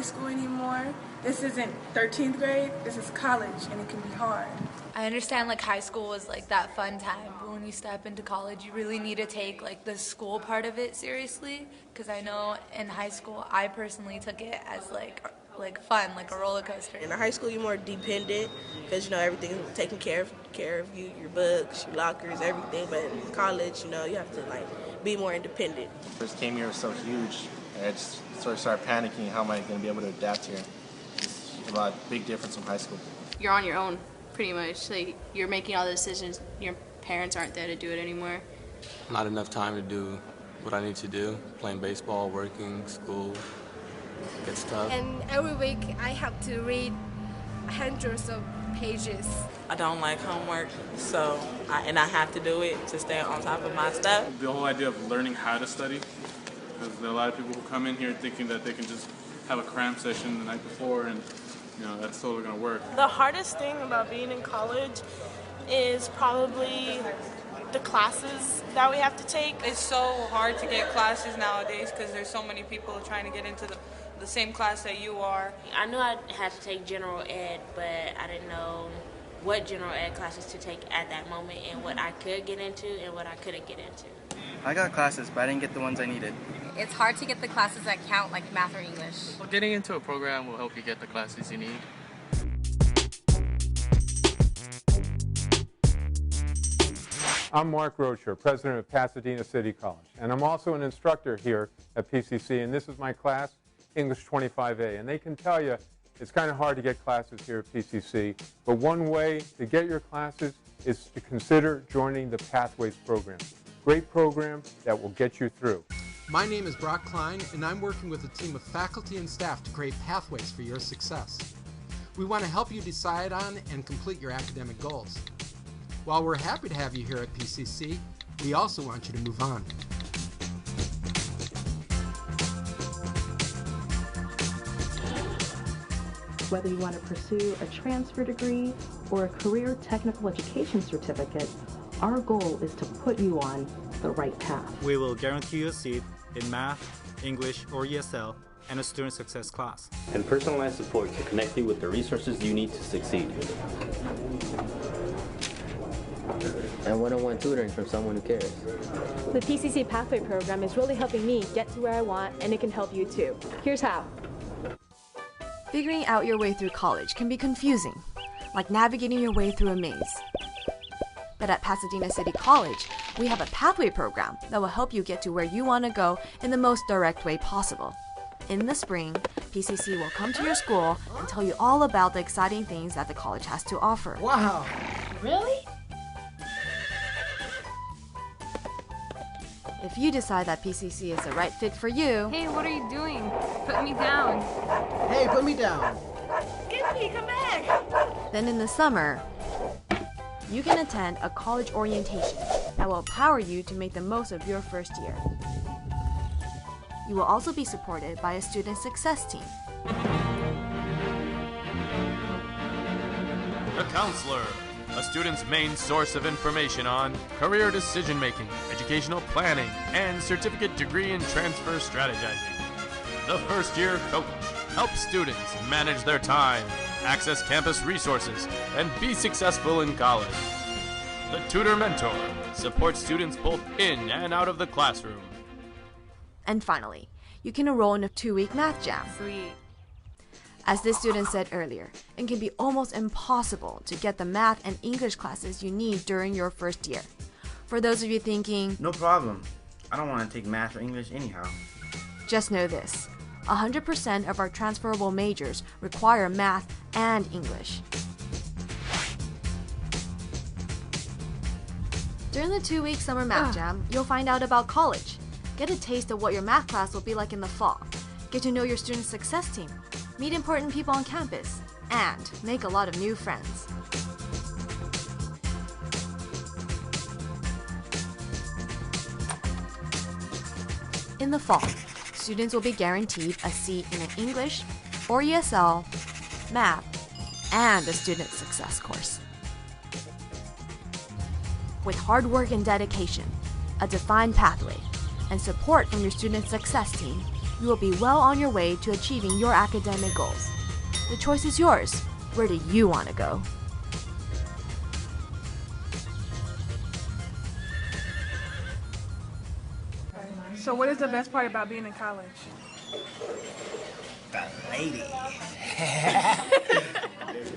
school anymore. This isn't 13th grade, this is college, and it can be hard. I understand like high school was like that fun time, but when you step into college, you really need to take like the school part of it seriously. Because I know in high school, I personally took it as like fun, like a roller coaster. In high school, you're more dependent because everything is taken care of you, your books, your lockers, everything. But in college, you have to be more independent. First came here was so huge. I just sort of started panicking. How am I going to be able to adapt here? It's a big difference from high school. You're on your own, pretty much. Like, you're making all the decisions. Your parents aren't there to do it anymore. Not enough time to do what I need to do. Playing baseball, working, school. It's tough. And every week I have to read hundreds of pages. I don't like homework, I have to do it to stay on top of my stuff. The whole idea of learning how to study, because there are a lot of people who come in here thinking that they can just have a cram session the night before and that's totally going to work. The hardest thing about being in college is probably the classes that we have to take. It's so hard to get classes nowadays because there's so many people trying to get into the same class that you are. I knew I had to take general ed, but I didn't know what general ed classes to take at that moment and what I could get into and what I couldn't get into. I got classes, but I didn't get the ones I needed. It's hard to get the classes that count, like math or English. Well, getting into a program will help you get the classes you need. I'm Mark Rocher, president of Pasadena City College, and I'm also an instructor here at PCC, and this is my class, English 25A, and they can tell you it's kind of hard to get classes here at PCC, but one way to get your classes is to consider joining the Pathways program. Great program that will get you through. My name is Brock Klein, and I'm working with a team of faculty and staff to create pathways for your success. We want to help you decide on and complete your academic goals. While we're happy to have you here at PCC, we also want you to move on. Whether you want to pursue a transfer degree or a career technical education certificate, our goal is to put you on the right path. We will guarantee you a seat in math, English, or ESL, and a student success class. And personalized support to connect you with the resources you need to succeed. And one-on-one tutoring from someone who cares. The PCC Pathway program is really helping me get to where I want, and it can help you too. Here's how. Figuring out your way through college can be confusing, like navigating your way through a maze. But at Pasadena City College, we have a pathway program that will help you get to where you want to go in the most direct way possible. In the spring, PCC will come to your school and tell you all about the exciting things that the college has to offer. Wow! Really? If you decide that PCC is the right fit for you... Hey, what are you doing? Put me down. Hey, put me down. Skippy, come back! Then in the summer, you can attend a college orientation that will empower you to make the most of your first year. You will also be supported by a student success team. The Counselor, a student's main source of information on career decision-making, educational planning, and certificate degree and transfer strategizing. The first-year coach helps students manage their time, access campus resources, and be successful in college. The Tutor Mentor supports students both in and out of the classroom. And finally, you can enroll in a 2-week math jam. Sweet. As this student said earlier, it can be almost impossible to get the math and English classes you need during your first year. For those of you thinking, no problem, I don't want to take math or English anyhow. Just know this, 100% of our transferable majors require math and English. During the 2-week summer math jam, you'll find out about college. Get a taste of what your math class will be like in the fall. Get to know your student success team. Meet important people on campus. And make a lot of new friends. In the fall, students will be guaranteed a seat in an English or ESL, math, and a student success course. With hard work and dedication, a defined pathway, and support from your student success team, you will be well on your way to achieving your academic goals. The choice is yours. Where do you want to go? So what is the best part about being in college? The lady.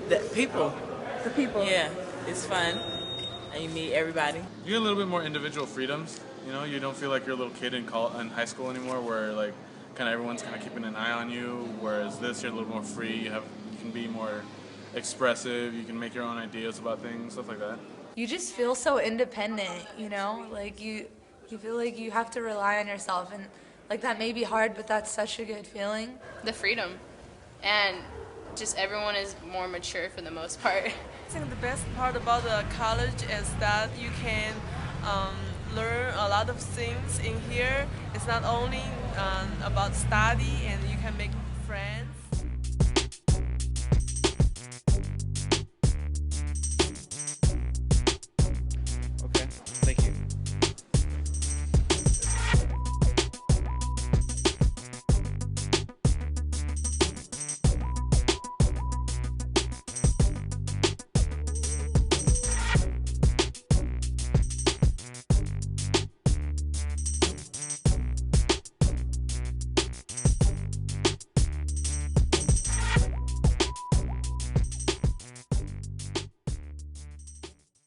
The people. The people. Yeah, it's fun. And you meet everybody. You get a little bit more individual freedoms. You know, you don't feel like you're a little kid in high school anymore, where like kind of everyone's kind of keeping an eye on you. Whereas this, you're a little more free. You can be more expressive. You can make your own ideas about things, stuff like that. You just feel so independent, you know? Like you feel like you have to rely on yourself, and like that may be hard, but that's such a good feeling. The freedom, and just everyone is more mature for the most part. I think the best part about the college is that you can learn a lot of things in here. It's not only about study, and you can make friends.